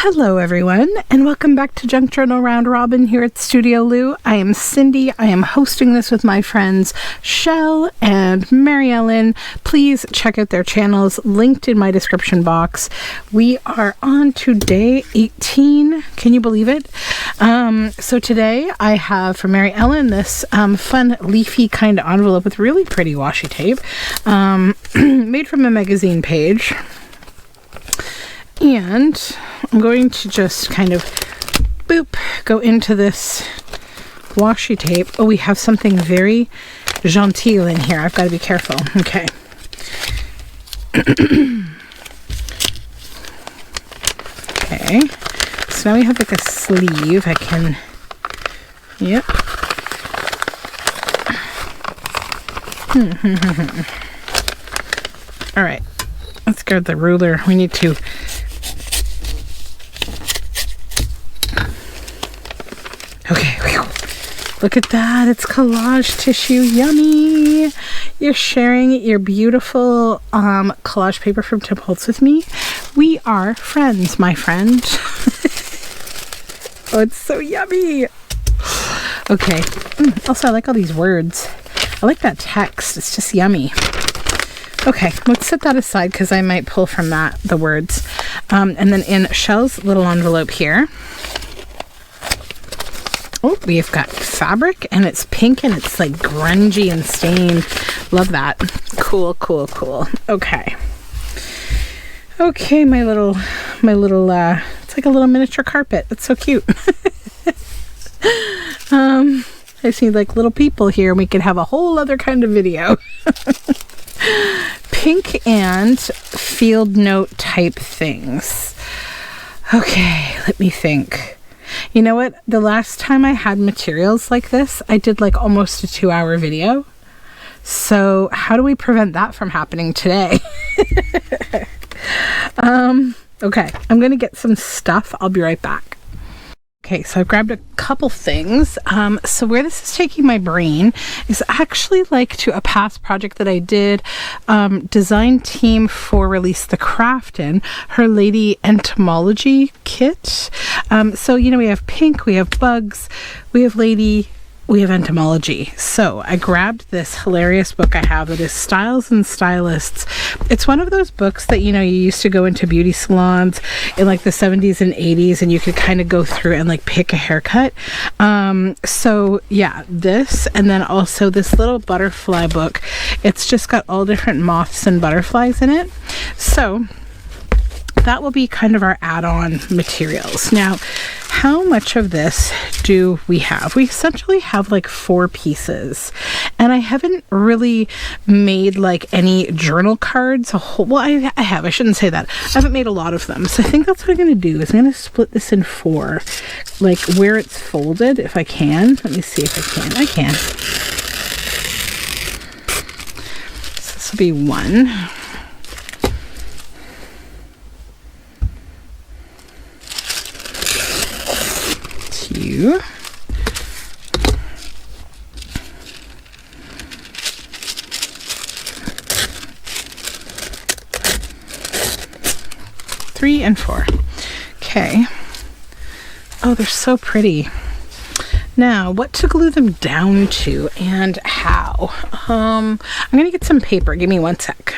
Hello everyone, and welcome back to Junk Journal Round Robin here at Studioloo. I am Cindy. I am hosting this with my friends Shell and Mary Ellen. Please check out their channels linked in my description box. We are on to day 18. Can you believe it? So today I have for Mary Ellen this fun leafy kind of envelope with really pretty washi tape made from a magazine page. And I'm going to just kind of go into this washi tape. Oh, we have something very genteel in here. I've got to be careful. Okay. Okay. So now we have like a sleeve. I can, yep. All right. Let's grab the ruler. We need to okay, look at that. It's collage tissue. Yummy. You're sharing your beautiful collage paper from Tim Holtz with me. We are friends, my friend. Oh, it's so yummy. Okay. Also, I like all these words. I like that text. It's just yummy. Okay, let's set that aside because I might pull from that the words. And then in Shell's little envelope here, oh, we've got fabric and it's pink and it's like grungy and stained. Love that. Cool, cool, cool. Okay. Okay, my little, it's like a little miniature carpet. It's so cute. I just need like little people here and we could have a whole other kind of video. Pink and field note type things. Okay, let me think. You know what? The last time I had materials like this, I did like almost a 2-hour video. So how do we prevent that from happening today? Okay, I'm gonna get some stuff. I'll be right back. Okay, so I've grabbed a couple things. So where this is taking my brain is actually like to a past project that I did, design team for Release the Craft in her lady entomology kit. So, you know, we have pink, we have bugs, we have lady, we have entomology. So I grabbed this hilarious book I have that is Styles and Stylists. It's one of those books that, you know, you used to go into beauty salons in like the 70s and 80s and you could kind of go through and like pick a haircut. So yeah, this, and then also this little butterfly book. It's just got all different moths and butterflies in it. So that will be kind of our add-on materials. Now, how much of this do we have? We essentially have like 4 pieces, and I haven't really made like any journal cards. Well, I have. I shouldn't say that. I haven't made a lot of them. So I think that's what I'm going to do is I'm going to split this in 4, like where it's folded, if I can. Let me see if I can. I can. So this will be 1. 2. 3 and 4. Okay. Oh, they're so pretty. Now, what to glue them down to and how? I'm going to get some paper. Give me 1 sec.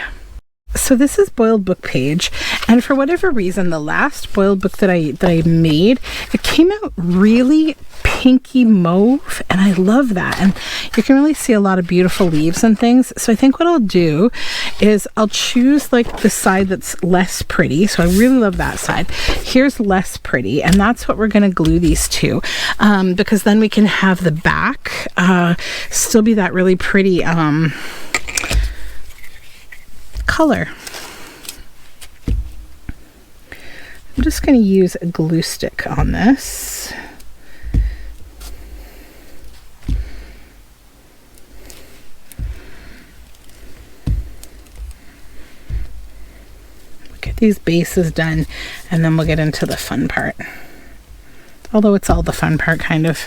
So this is Boiled Book Page, and for whatever reason, the last Boiled book that I made, it came out really pinky mauve, and I love that. And you can really see a lot of beautiful leaves and things. So I think what I'll do is I'll choose like the side that's less pretty. So I really love that side. Here's less pretty, and that's what we're going to glue these to, because then we can have the back still be that really pretty color. I'm just going to use a glue stick on this. We'll get these bases done and then we'll get into the fun part. Although it's all the fun part, kind of.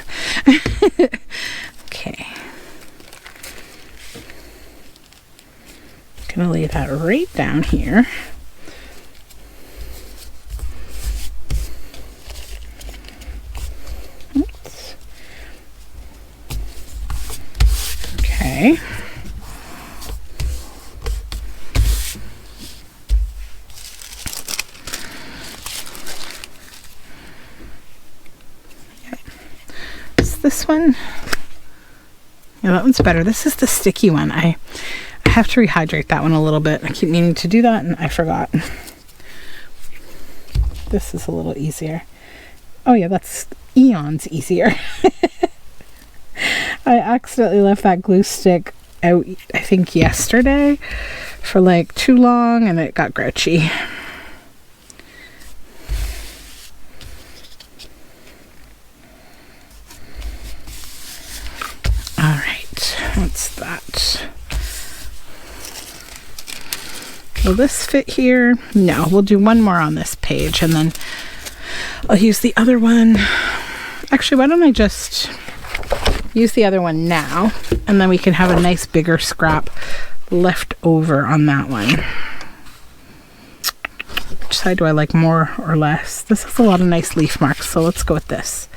Okay. Gonna lay that right down here. this one? Yeah, that one's better. This is the sticky one. I have to rehydrate that one a little bit. I keep meaning to do that and I forgot. This is a little easier. Oh yeah, that's eons easier. I accidentally left that glue stick out, I think yesterday, for like too long and it got grouchy. Alright, what's that? Will this fit here? No, we'll do one more on this page and then I'll use the other one. Actually, why don't I just use the other one now and then we can have a nice bigger scrap left over on that one. Which side do I like more or less? This has a lot of nice leaf marks, so let's go with this.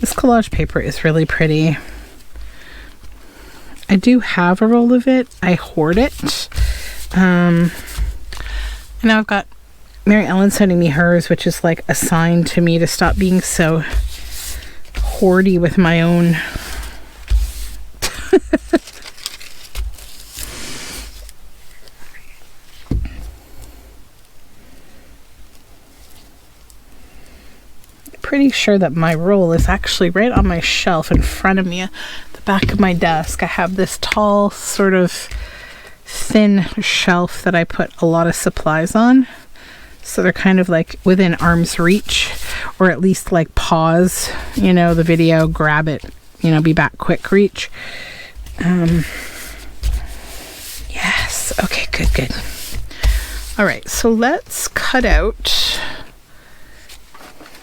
This collage paper is really pretty. I do have a roll of it. I hoard it. And now I've got Mary Ellen sending me hers, which is like a sign to me to stop being so hoardy with my own. Pretty sure that my roll is actually right on my shelf in front of me at the back of my desk. I have this tall sort of thin shelf that I put a lot of supplies on, so they're kind of like within arm's reach, or at least like pause, you know, the video, grab it, you know, be back quick reach. Yes, okay, good. All right, so let's cut out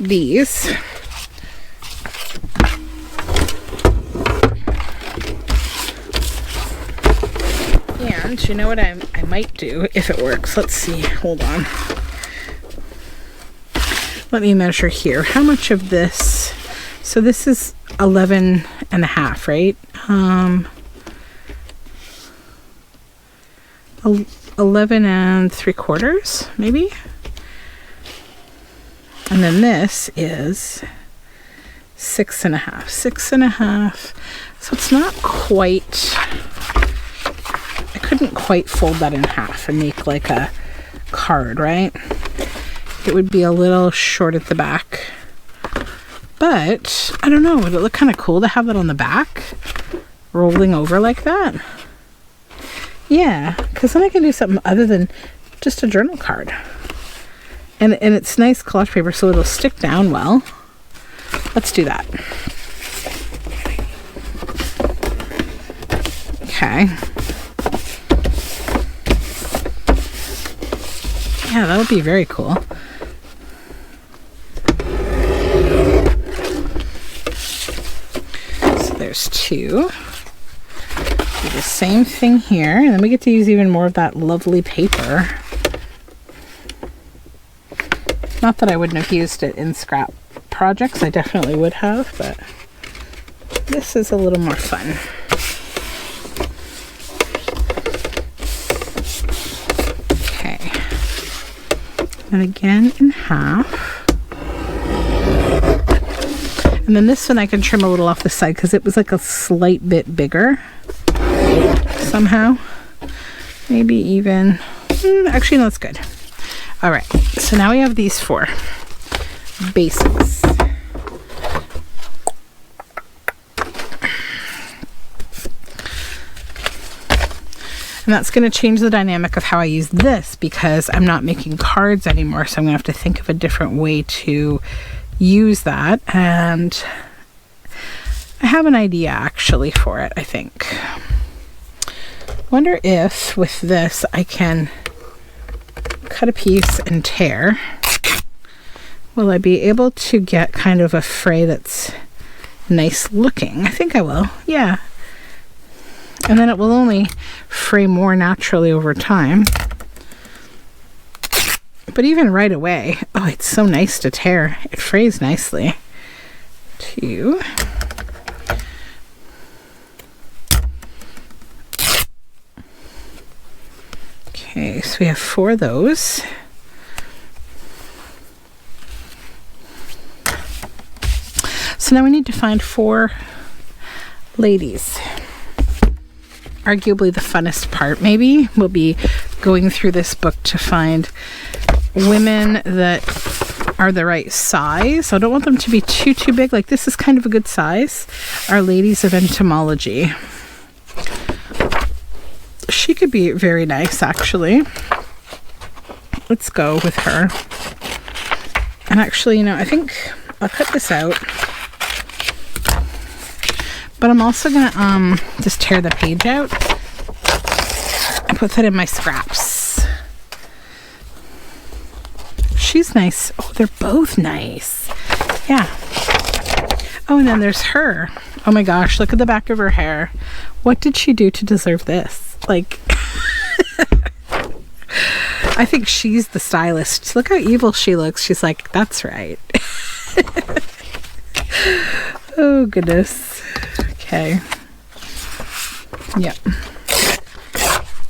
these. And you know what I might do if it works. Let's see. Hold on. Let me measure here. How much of this? So this is 11 and a half, right? 11 and 3/4, maybe. And then this is 6 and a half. 6 and a half. So it's not quite. I couldn't quite fold that in half and make like a card, right? It would be a little short at the back. But I don't know. Would it look kind of cool to have that on the back, rolling over like that? Yeah, because then I can do something other than just a journal card. And it's nice collage paper, so it'll stick down well. Let's do that. Okay. Yeah, that would be very cool. So there's two. Do the same thing here, and then we get to use even more of that lovely paper. Not that I wouldn't have used it in scrap projects, I definitely would have, but this is a little more fun. Okay. And again in half. And then this one I can trim a little off the side because it was like a slight bit bigger somehow. Maybe even, actually no, that's good. All right, so now we have these four bases. And that's going to change the dynamic of how I use this because I'm not making cards anymore, so I'm going to have to think of a different way to use that. And I have an idea actually for it, I think. Wonder if with this I can cut a piece and tear. Will I be able to get kind of a fray that's nice looking? I think I will, yeah. And then it will only fray more naturally over time. But even right away, oh, it's so nice to tear. It frays nicely. Two. we have 4 of those. So now we need to find 4 ladies. Arguably the funnest part maybe will be going through this book to find women that are the right size. I don't want them to be too big. Like this is kind of a good size. Our Ladies of Entomology. She could be very nice actually. Let's go with her. And actually, you know, I think I'll cut this out. But I'm also gonna just tear the page out and put that in my scraps. She's nice. Oh, they're both nice. Yeah. Oh, and then there's her. Oh my gosh, look at the back of her hair. What did she do to deserve this? Like, I think she's the stylist. Look how evil she looks. She's like, that's right. Oh, goodness. Okay. Yep.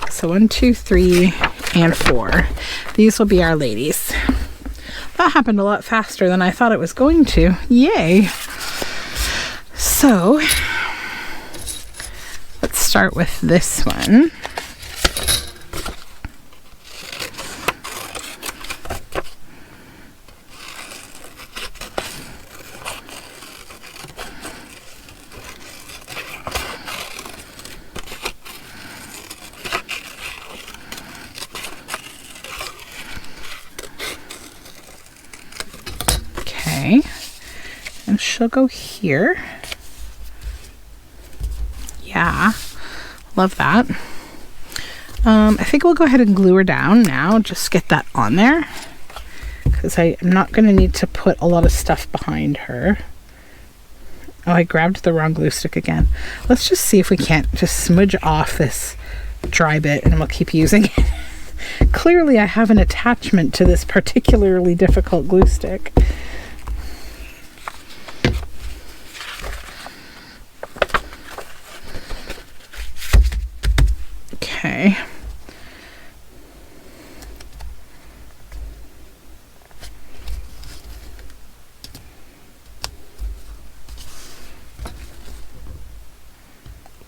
So 1, 2, 3, and 4. These will be our ladies. That happened a lot faster than I thought it was going to. Yay! So, let's start with this one. And she'll go here. Yeah, love that. I think we'll go ahead and glue her down now. Just get that on there, because I am not going to need to put a lot of stuff behind her. Oh, I grabbed the wrong glue stick again. Let's just see if we can't just smudge off this dry bit and we'll keep using it. Clearly I have an attachment to this particularly difficult glue stick. Okay.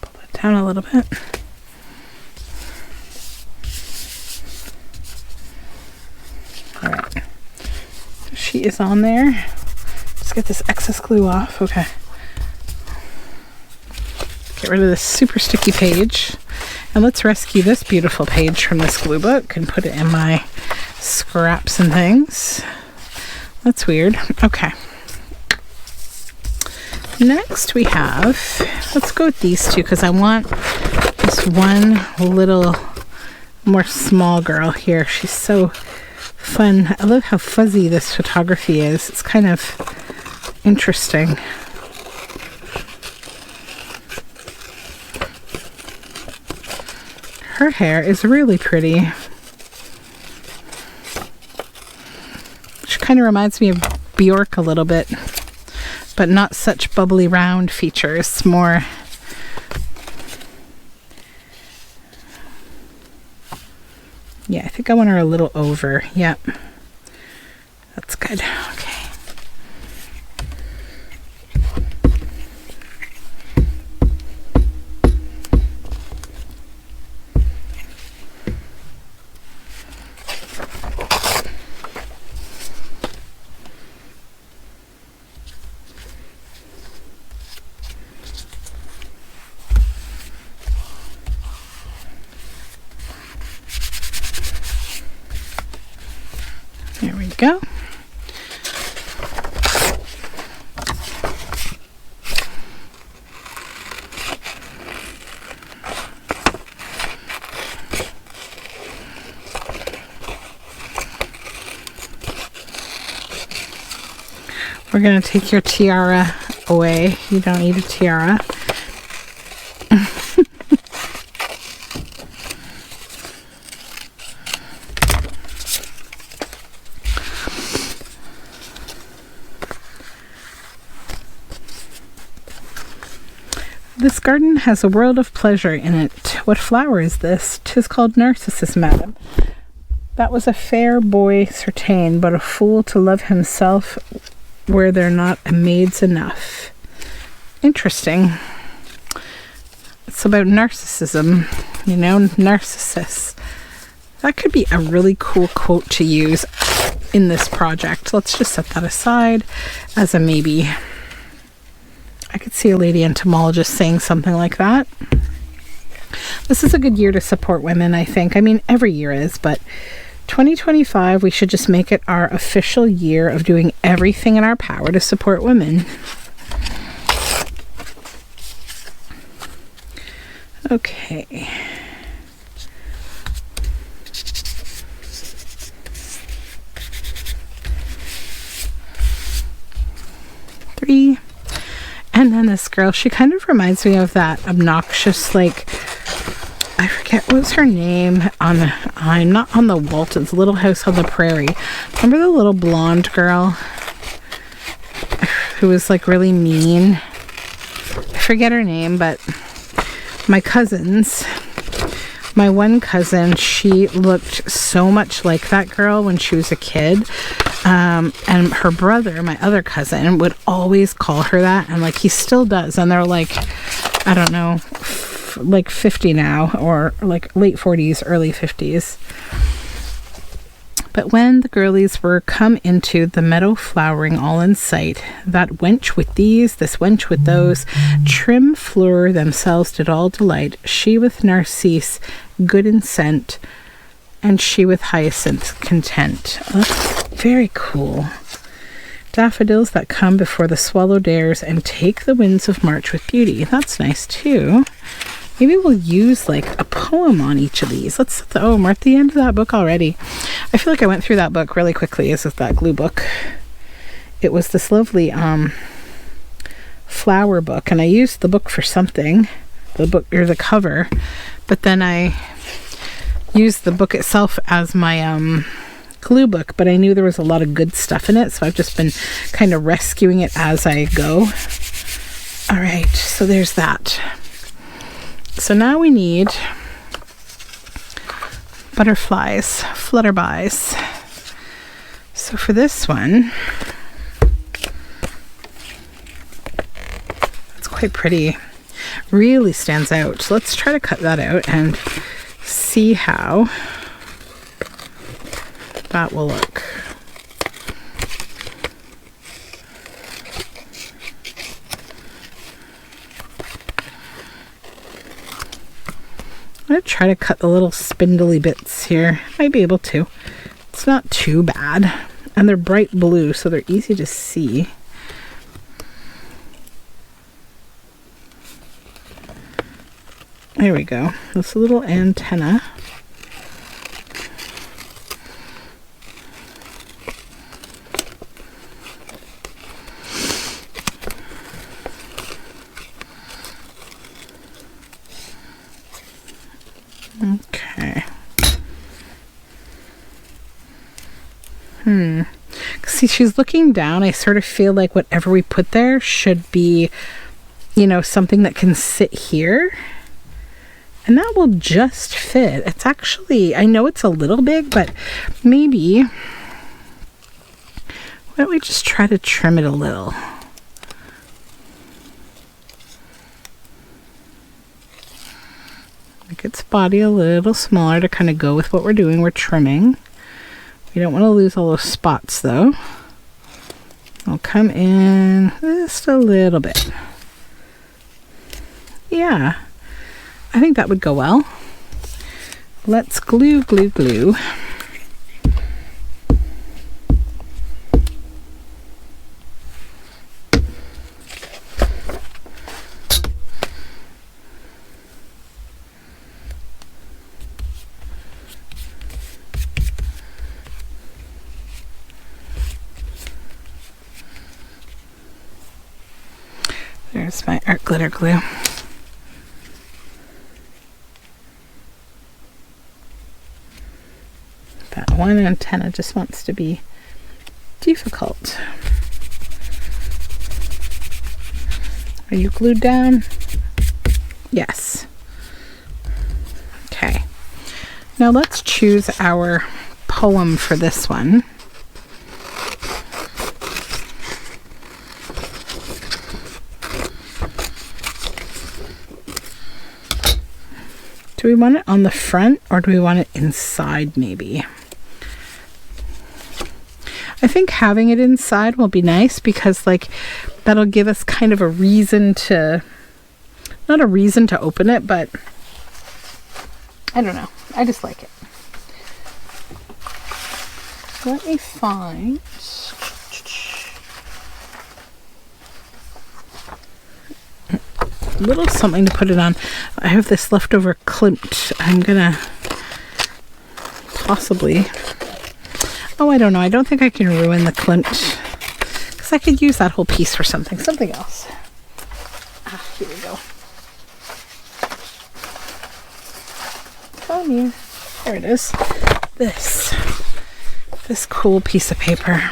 Pull that down a little bit. All right. She is on there. Just get this excess glue off. Okay. Get rid of this super sticky page. And let's rescue this beautiful page from this glue book and put it in my scraps and things. That's weird. Okay. Next we have, let's go with these two because I want this one little more small girl here. She's so fun. I love how fuzzy this photography is. It's kind of interesting. Her hair is really pretty. She kind of reminds me of Bjork a little bit, but not such bubbly round features, more yeah, I think I want her a little over. Yep. That's good. Okay. There we go. We're going to take your tiara away. You don't need a tiara. This garden has a world of pleasure in it. What flower is this? 'Tis called Narcissus, madam. That was a fair boy certain, but a fool to love himself where they're not a maids enough. Interesting. It's about narcissism, you know, narcissists. That could be a really cool quote to use in this project. Let's just set that aside as a maybe. I could see a lady entomologist saying something like that. This is a good year to support women, I think. I mean, every year is, but 2025, we should just make it our official year of doing everything in our power to support women. Okay. Three. And then this girl, she kind of reminds me of that obnoxious, like, I forget what was her name on, I'm not on the Waltons, Little House on the Prairie. Remember the little blonde girl who was like really mean? I forget her name, but my cousins, my one cousin, she looked so much like that girl when she was a kid. And her brother, my other cousin, would always call her that, and like he still does, and they're like, I don't know, like 50 now, or like late 40s, early 50s. But when the girlies were come into the meadow flowering all in sight, that wench with these, this wench with those, trim flower themselves did all delight, she with Narcisse, good in scent, and she with hyacinth content. Oh, that's very cool. Daffodils that come before the swallow dares and take the winds of March with beauty. That's nice too. Maybe we'll use like a poem on each of these. Oh, we're at the end of that book already. I feel like I went through that book really quickly as with that glue book. It was this lovely flower book, and I used the book for something, the book or the cover, but then I used the book itself as my glue book, but I knew there was a lot of good stuff in it, so I've just been kind of rescuing it as I go. All right, so there's that. So now we need butterflies, flutterbys. So for this one, it's quite pretty. Really stands out. So let's try to cut that out and see how that will look. I'm going to try to cut the little spindly bits here. Might be able to. It's not too bad. And they're bright blue, so they're easy to see. There we go. This little antenna. Okay. See, she's looking down. I sort of feel like whatever we put there should be, you know, something that can sit here. And that will just fit. It's actually, I know it's a little big, but maybe, why don't we just try to trim it a little? Make its body a little smaller to kind of go with what we're doing. We're trimming. We don't want to lose all those spots though. I'll come in just a little bit. Yeah, I think that would go well. Let's glue, glue, glue. There's my art glitter glue. That one antenna just wants to be difficult. Are you glued down? Yes. Okay. Now let's choose our poem for this one. Do we want it on the front or do we want it inside maybe? I think having it inside will be nice because like that'll give us kind of a reason to, not a reason to open it, but I don't know. I just like it. Let me find a little something to put it on. I have this leftover Klimt. I'm gonna possibly, oh, I don't know. I don't think I can ruin the Klimt because I could use that whole piece for something else. Ah, here we go. Come here. There it is. This cool piece of paper.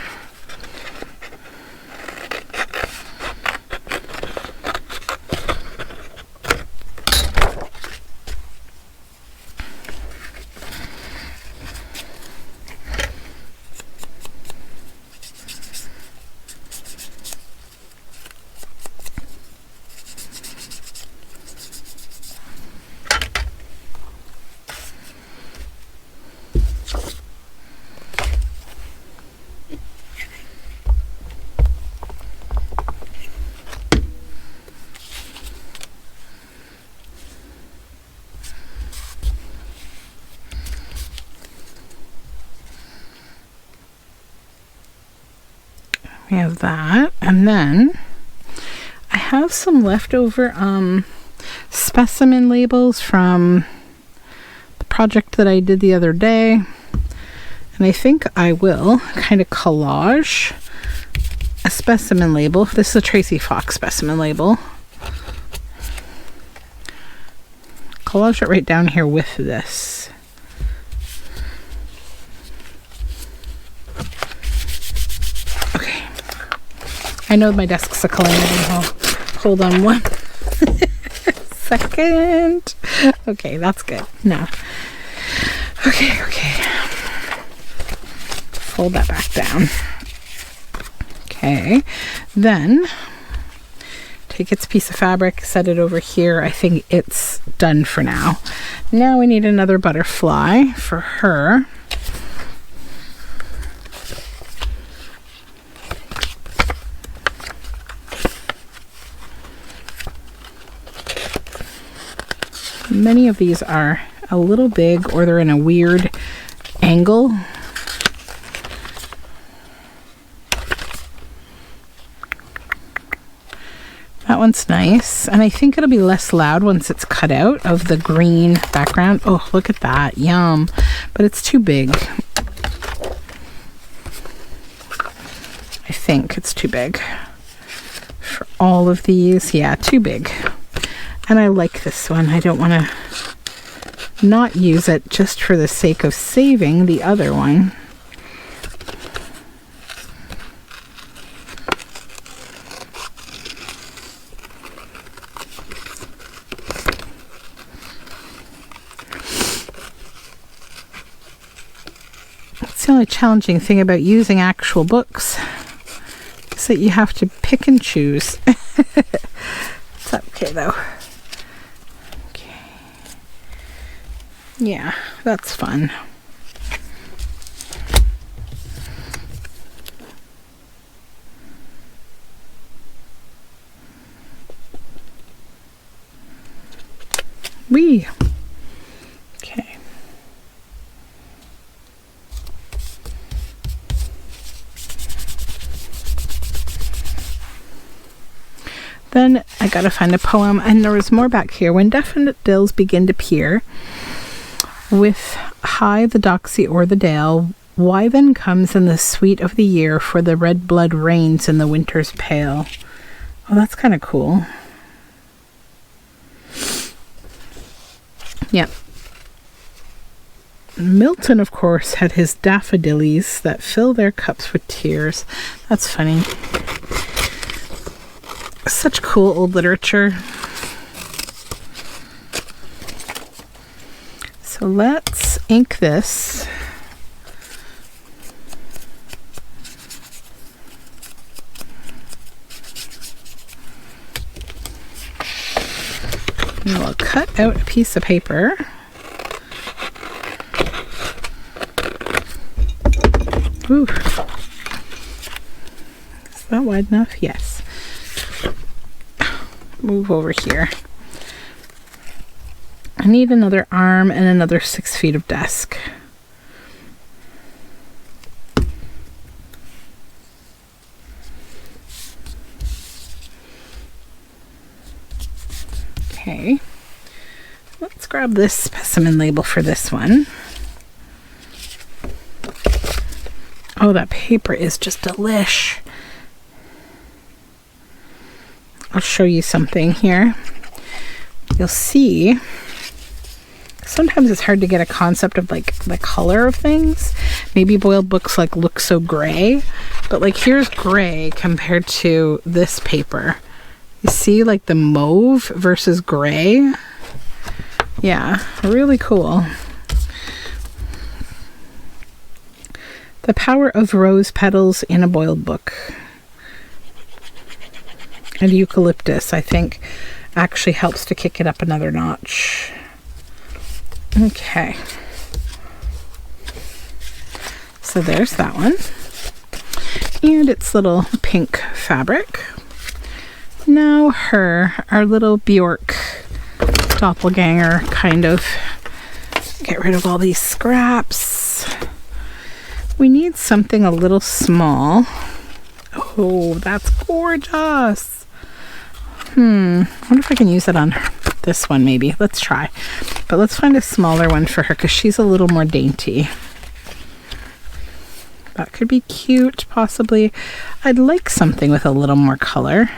We have that, and then I have some leftover specimen labels from the project that I did the other day, and I think I will kind of collage a specimen label. This is a Tracy Fox specimen label. Collage it right down here with this. I know my desk's a calamity. Hold on one second. Okay, that's good. No. Okay. Fold that back down. Okay. Then take its piece of fabric, set it over here. I think it's done for now. Now we need another butterfly for her. Many of these are a little big or they're in a weird angle. That one's nice, and I think it'll be less loud once it's cut out of the green background. Oh, look at that. Yum. But it's too big. I think it's too big for all of these. Yeah, too big. And I like this one. I don't want to not use it just for the sake of saving the other one. That's the only challenging thing about using actual books, is that you have to pick and choose. It's okay though. Yeah, that's fun. Wee. Okay. Then I gotta find a poem, and there was more back here. When daffodils begin to peer, with high the doxy o'er the dale, why then comes in the sweet of the year, for the red blood reigns in the winter's pale. Oh, that's kind of cool. Yeah. Milton, of course, had his daffodillies that fill their cups with tears. That's funny. Such cool old literature. So let's ink this And we'll cut out a piece of paper. Ooh. Is that wide enough? Yes. Move over here. I need another arm and another 6 feet of desk. Okay, let's grab this specimen label for this one. Oh, that paper is just delish. I'll show you something here. You'll see, sometimes it's hard to get a concept of like the color of things. Maybe boiled books like look so gray, but like here's gray compared to this paper. You see like the mauve versus gray? Yeah, really cool. The power of rose petals in a boiled book. And eucalyptus, I think, actually helps to kick it up another notch. Okay. So there's that one. And its little pink fabric. Now our little Bjork doppelganger, kind of. Get rid of all these scraps. We need something a little small. Oh, that's gorgeous. I wonder if I can use it on this one maybe. Let's try. But let's find a smaller one for her because she's a little more dainty. That could be cute, possibly. I'd like something with a little more color.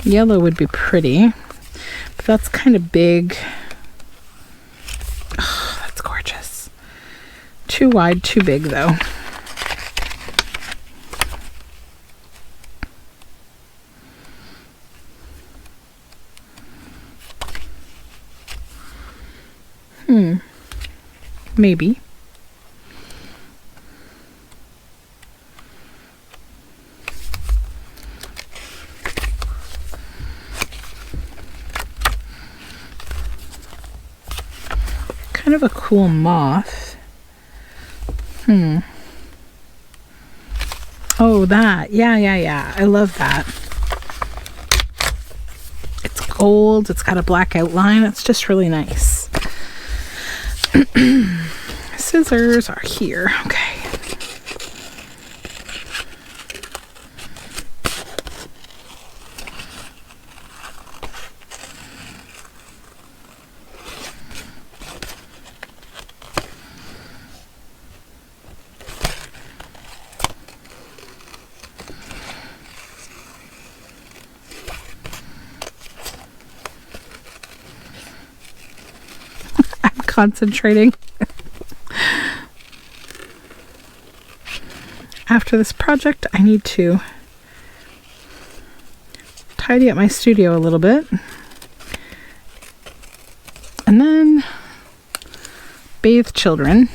Yellow would be pretty, but that's kind of big. Oh, that's gorgeous. Too wide, too big though. Maybe. Kind of a cool moth. Oh, that. Yeah. I love that. It's gold. It's got a black outline. It's just really nice. Scissors are here. Okay. Concentrating. After this project, I need to tidy up my studio a little bit and then bathe children.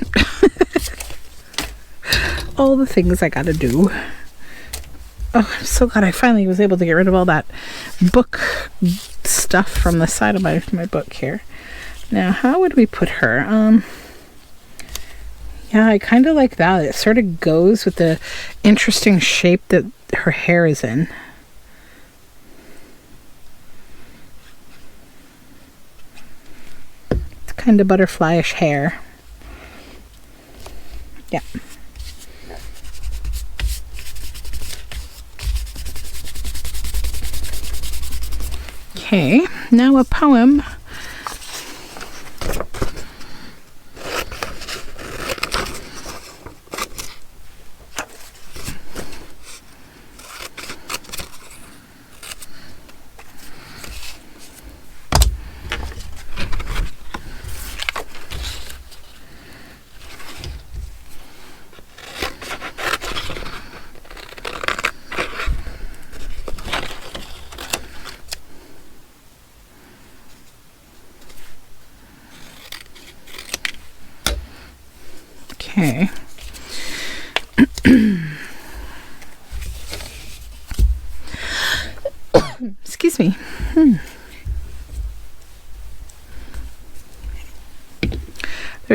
All the things I gotta do. Oh, I'm so glad I finally was able to get rid of all that book stuff from the side of my book here. Now, how would we put her? Yeah, I kind of like that. It sort of goes with the interesting shape that her hair is in. It's kind of butterfly-ish hair. Yeah. Okay, now a poem. Okay.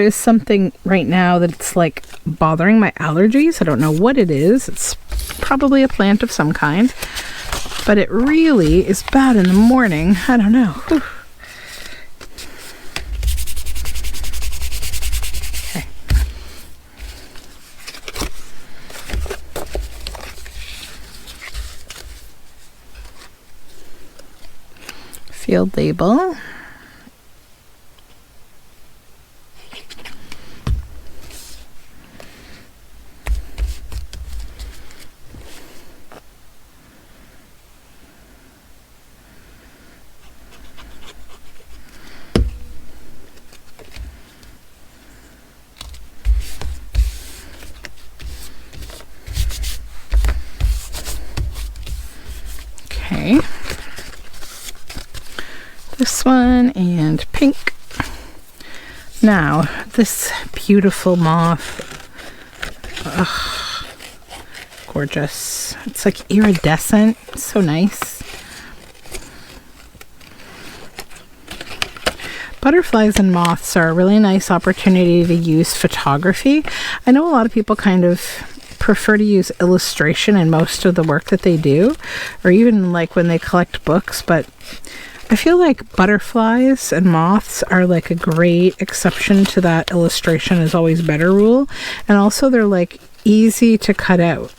is something right now that's like bothering my allergies. I don't know what it is. It's probably a plant of some kind, but it really is bad in the morning. I don't know. Whew. Okay. Field label. Okay, this one and pink. Now this beautiful moth, ugh, gorgeous. It's like iridescent, so nice. Butterflies and moths are a really nice opportunity to use photography. I know a lot of people kind of prefer to use illustration in most of the work that they do, or even like when they collect books, but I feel like butterflies and moths are like a great exception to that illustration is always better rule, and also they're like easy to cut out.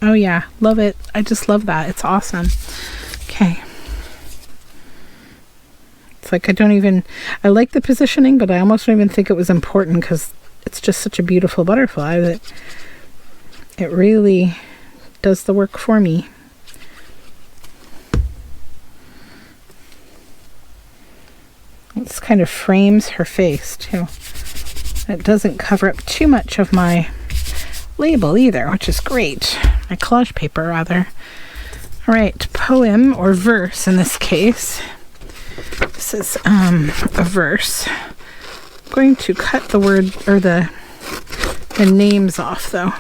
Oh yeah, love it. I just love that. It's awesome. Okay. It's like I like the positioning, but I almost don't even think it was important because it's just such a beautiful butterfly that it really does the work for me. This kind of frames her face too. It doesn't cover up too much of my label either, which is great. My collage paper, rather. All right, poem or verse in this case. This is a verse. I'm going to cut the word or the names off though.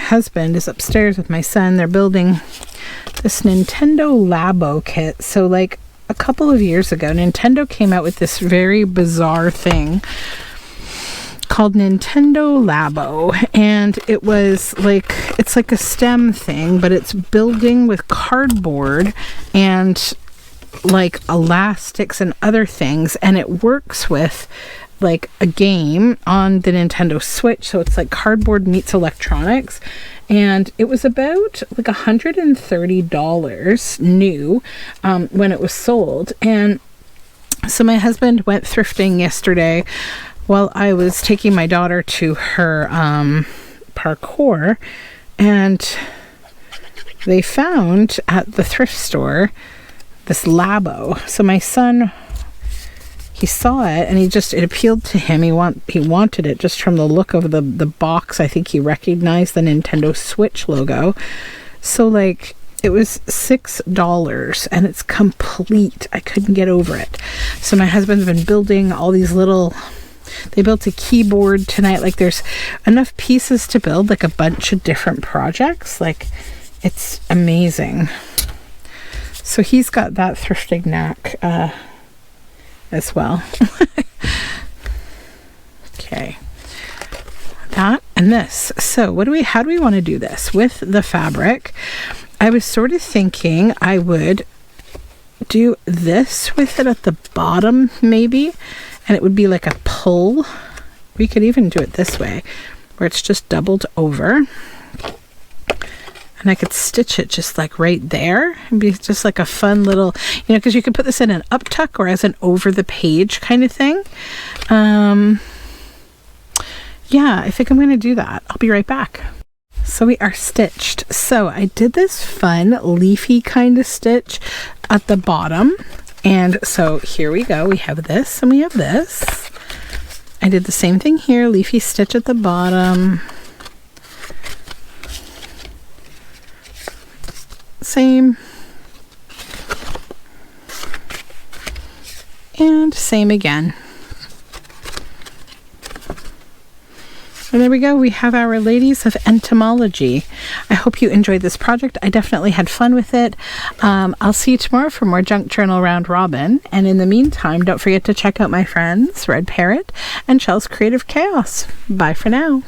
Husband is upstairs with my son. They're building this Nintendo Labo kit. So like a couple of years ago, Nintendo came out with this very bizarre thing called Nintendo Labo, and it was like, it's like a STEM thing, but it's building with cardboard and like elastics and other things, and it works with like a game on the Nintendo Switch. So it's like cardboard meets electronics, and it was about like $130 new when it was sold. And so my husband went thrifting yesterday while I was taking my daughter to her parkour, and they found at the thrift store this Labo. So my son, he saw it and it appealed to him. He wanted it just from the look of the box. I think he recognized the Nintendo Switch logo. So like it was $6 and it's complete. I couldn't get over it. So my husband's been building all these they built a keyboard tonight. Like there's enough pieces to build like a bunch of different projects. Like it's amazing. So he's got that thrifting knack as well. Okay, that and this. So how do we want to do this with the fabric? I was sort of thinking I would do this with it at the bottom maybe, and it would be like a pull. We could even do it this way where it's just doubled over, and I could stitch it just like right there. It'd be just like a fun little, because you could put this in an up tuck or as an over the page kind of thing. Yeah, I think I'm going to do that. I'll be right back. So we are stitched. So I did this fun leafy kind of stitch at the bottom. And so here we go. We have this and we have this. I did the same thing here, leafy stitch at the bottom. Same. And same again. And there we go. We have our ladies of entomology. I hope you enjoyed this project. I definitely had fun with it. I'll see you tomorrow for more Junk Journal Round Robin. And in the meantime, don't forget to check out my friends, Red Parrot and ChellesCreativeChaos. Bye for now.